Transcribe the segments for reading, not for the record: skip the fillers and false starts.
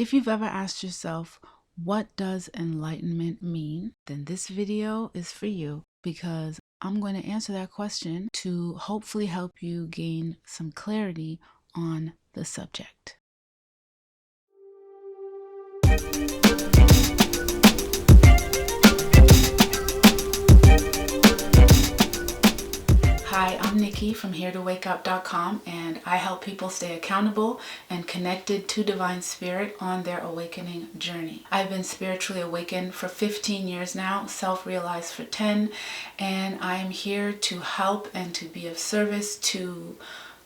If you've ever asked yourself, what does enlightenment mean? Then this video is for you, because I'm going to answer that question to hopefully help you gain some clarity on the subject. Hi, I'm Nikki from HereToWakeUp.com, and I help people stay accountable and connected to Divine Spirit on their awakening journey. I've been spiritually awakened for 15 years now, self-realized for 10, and I'm here to help and to be of service to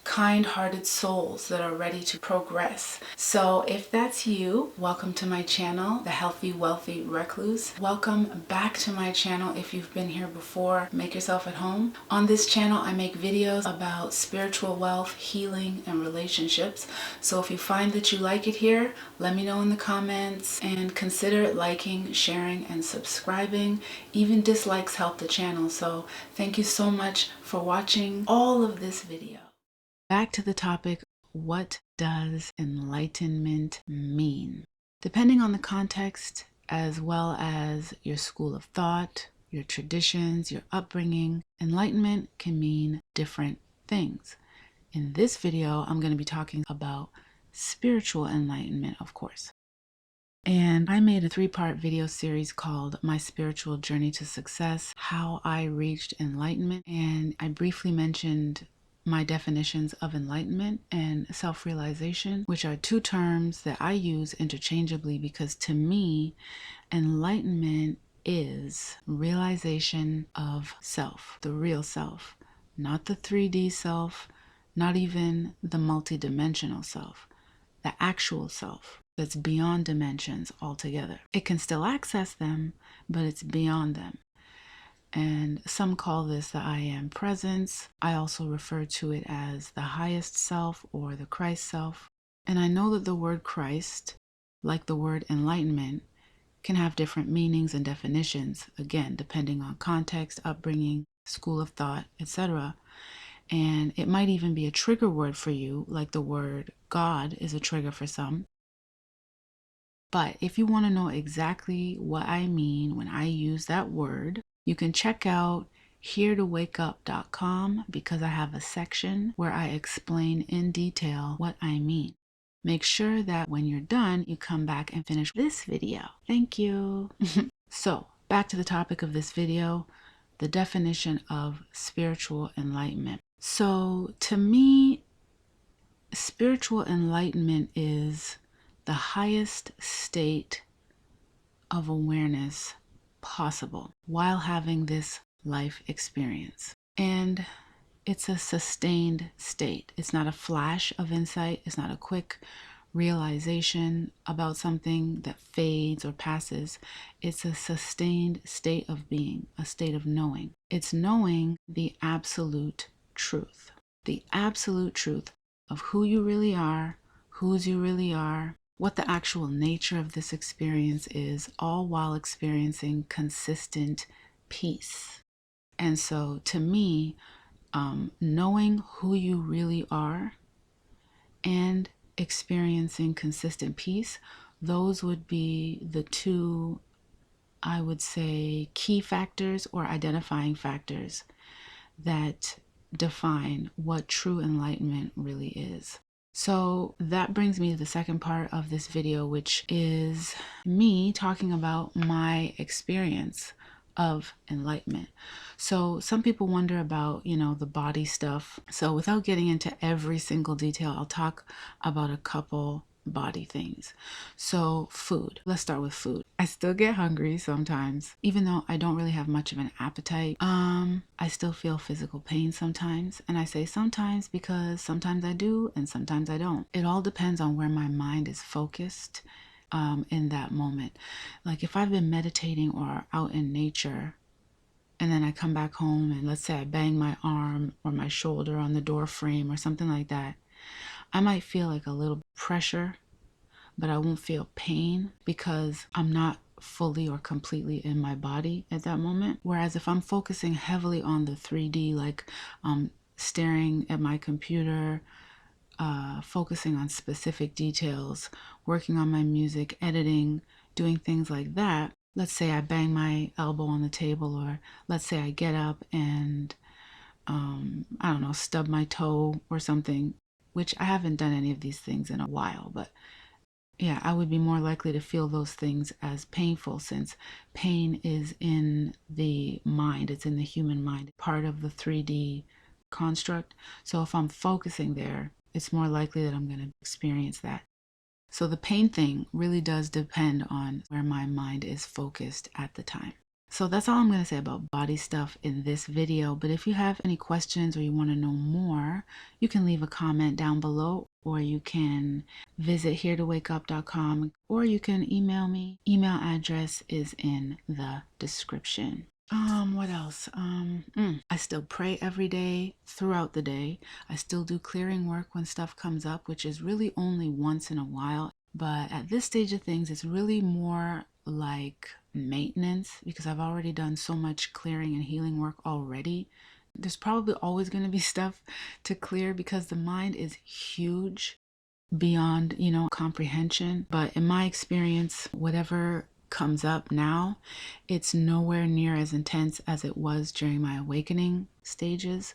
kind-hearted souls that are ready to progress. So if that's you, welcome to my channel, The Healthy Wealthy Recluse. Welcome back to my channel if you've been here before. Make yourself at home. On this channel, I make videos about spiritual wealth, healing, and relationships. So if you find that you like it here, let me know in the comments and consider liking, sharing, and subscribing. Even dislikes help the channel. So thank you so much for watching all of this video. Back to the topic, what does enlightenment mean? Depending on the context, as well as your school of thought, your traditions, your upbringing, enlightenment can mean different things. In this video, I'm going to be talking about spiritual enlightenment, of course. And I made a 3-part video series called My Spiritual Journey to Success, How I Reached Enlightenment. And I briefly mentioned my definitions of enlightenment and self-realization, which are 2 terms that I use interchangeably because to me, enlightenment is realization of self, the real self, not the 3D self, not even the multidimensional self, the actual self that's beyond dimensions altogether. It can still access them, but it's beyond them. And some call this the I Am Presence. I also refer to it as the highest self or the Christ self. And I know that the word Christ, like the word enlightenment, can have different meanings and definitions, again, depending on context, upbringing, school of thought, etc. And it might even be a trigger word for you, like the word God is a trigger for some. But if you want to know exactly what I mean when I use that word, you can check out HereToWakeUp.com because I have a section where I explain in detail what I mean. Make sure that when you're done, you come back and finish this video. Thank you. So, back to the topic of this video, the definition of spiritual enlightenment. So, to me, spiritual enlightenment is the highest state of awareness possible while having this life experience. And it's a sustained state. It's not a flash of insight. It's not a quick realization about something that fades or passes. It's a sustained state of being, a state of knowing. It's knowing the absolute truth of who you really are, whose you really are, what the actual nature of this experience is, all while experiencing consistent peace. And so to me, knowing who you really are and experiencing consistent peace, those would be the 2, I would say, key factors or identifying factors that define what true enlightenment really is. So that brings me to the second part of this video, which is me talking about my experience of enlightenment. So some people wonder about, the body stuff. So without getting into every single detail, I'll talk about a couple body things. So food. Let's start with food. I still get hungry sometimes, even though I don't really have much of an appetite. I still feel physical pain sometimes, and I say sometimes because sometimes I do and sometimes I don't. It all depends on where my mind is focused in that moment. Like if I've been meditating or out in nature and then I come back home and let's say I bang my arm or my shoulder on the door frame or something like that, I might feel like a little pressure, but I won't feel pain because I'm not fully or completely in my body at that moment. Whereas if I'm focusing heavily on the 3D, like staring at my computer, focusing on specific details, working on my music, editing, doing things like that. Let's say I bang my elbow on the table, or let's say I get up and, I don't know, stub my toe or something, which I haven't done any of these things in a while, but yeah, I would be more likely to feel those things as painful, since pain is in the mind, it's in the human mind, part of the 3D construct. So if I'm focusing there, it's more likely that I'm going to experience that. So the pain thing really does depend on where my mind is focused at the time. So that's all I'm going to say about body stuff in this video. But if you have any questions or you want to know more, you can leave a comment down below, or you can visit heretowakeup.com, or you can email me. Email address is in the description. What else? I still pray every day throughout the day. I still do clearing work when stuff comes up, which is really only once in a while. But at this stage of things, it's really more like maintenance, because I've already done so much clearing and healing work already. There's probably always going to be stuff to clear, because the mind is huge beyond, comprehension. But in my experience, whatever comes up now, it's nowhere near as intense as it was during my awakening stages.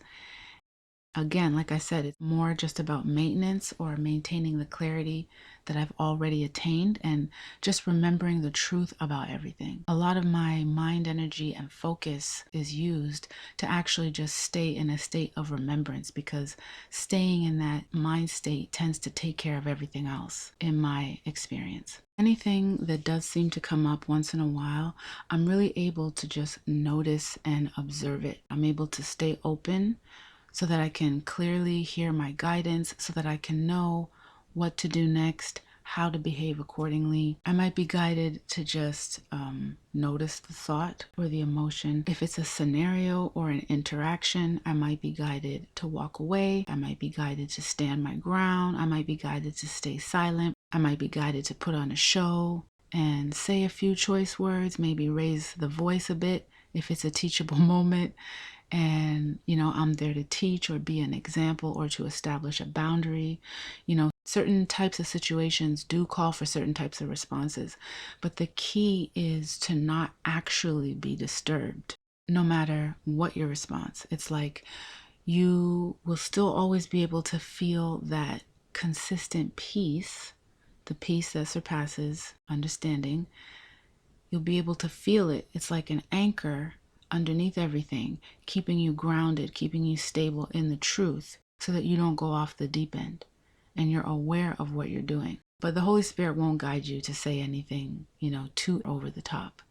Again, like I said, it's more just about maintenance, or maintaining the clarity that I've already attained, and just remembering the truth about everything. A lot of my mind energy and focus is used to actually just stay in a state of remembrance, because staying in that mind state tends to take care of everything else, in my experience. Anything that does seem to come up once in a while, I'm really able to just notice and observe it. I'm able to stay open so that I can clearly hear my guidance, so that I can know what to do next, how to behave accordingly. I might be guided to just notice the thought or the emotion. If it's a scenario or an interaction, I might be guided to walk away. I might be guided to stand my ground. I might be guided to stay silent. I might be guided to put on a show and say a few choice words, maybe raise the voice a bit if it's a teachable moment. And, I'm there to teach or be an example, or to establish a boundary. Certain types of situations do call for certain types of responses, but the key is to not actually be disturbed, no matter what your response. It's like you will still always be able to feel that consistent peace, the peace that surpasses understanding. You'll be able to feel it. It's like an anchor underneath everything, keeping you grounded, keeping you stable in the truth, so that you don't go off the deep end and you're aware of what you're doing. But the Holy Spirit won't guide you to say anything, too over the top.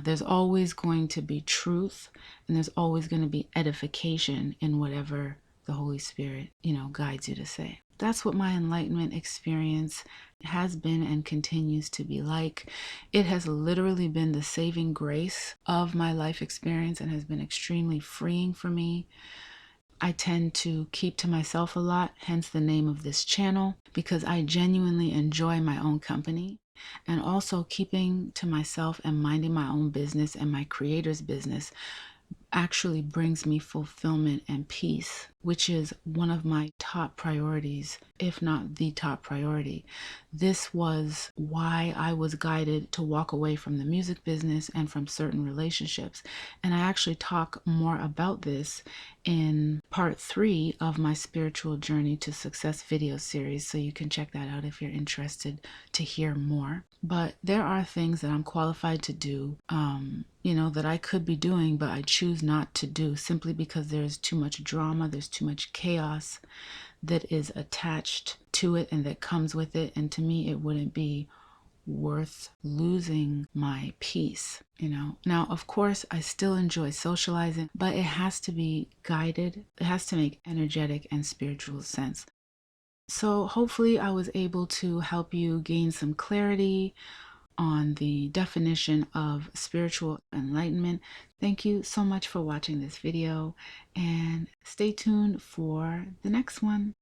There's always going to be truth, and there's always going to be edification in whatever the Holy Spirit, guides you to say. That's what my enlightenment experience has been and continues to be like. It has literally been the saving grace of my life experience, and has been extremely freeing for me. I tend to keep to myself a lot, hence the name of this channel, because I genuinely enjoy my own company. And also, keeping to myself and minding my own business and my creator's business actually brings me fulfillment and peace, which is one of my top priorities, if not the top priority. This was why I was guided to walk away from the music business and from certain relationships. And I actually talk more about this in part 3 of my Spiritual Journey to Success video series, so you can check that out if you're interested to hear more. But there are things that I'm qualified to do, that I could be doing, but I choose not to do, simply because there's too much drama, there's too much chaos that is attached to it and that comes with it. And to me, it wouldn't be worth losing my peace, Now, of course, I still enjoy socializing, but it has to be guided. It has to make energetic and spiritual sense. So hopefully I was able to help you gain some clarity on the definition of spiritual enlightenment. Thank you so much for watching this video, and stay tuned for the next one.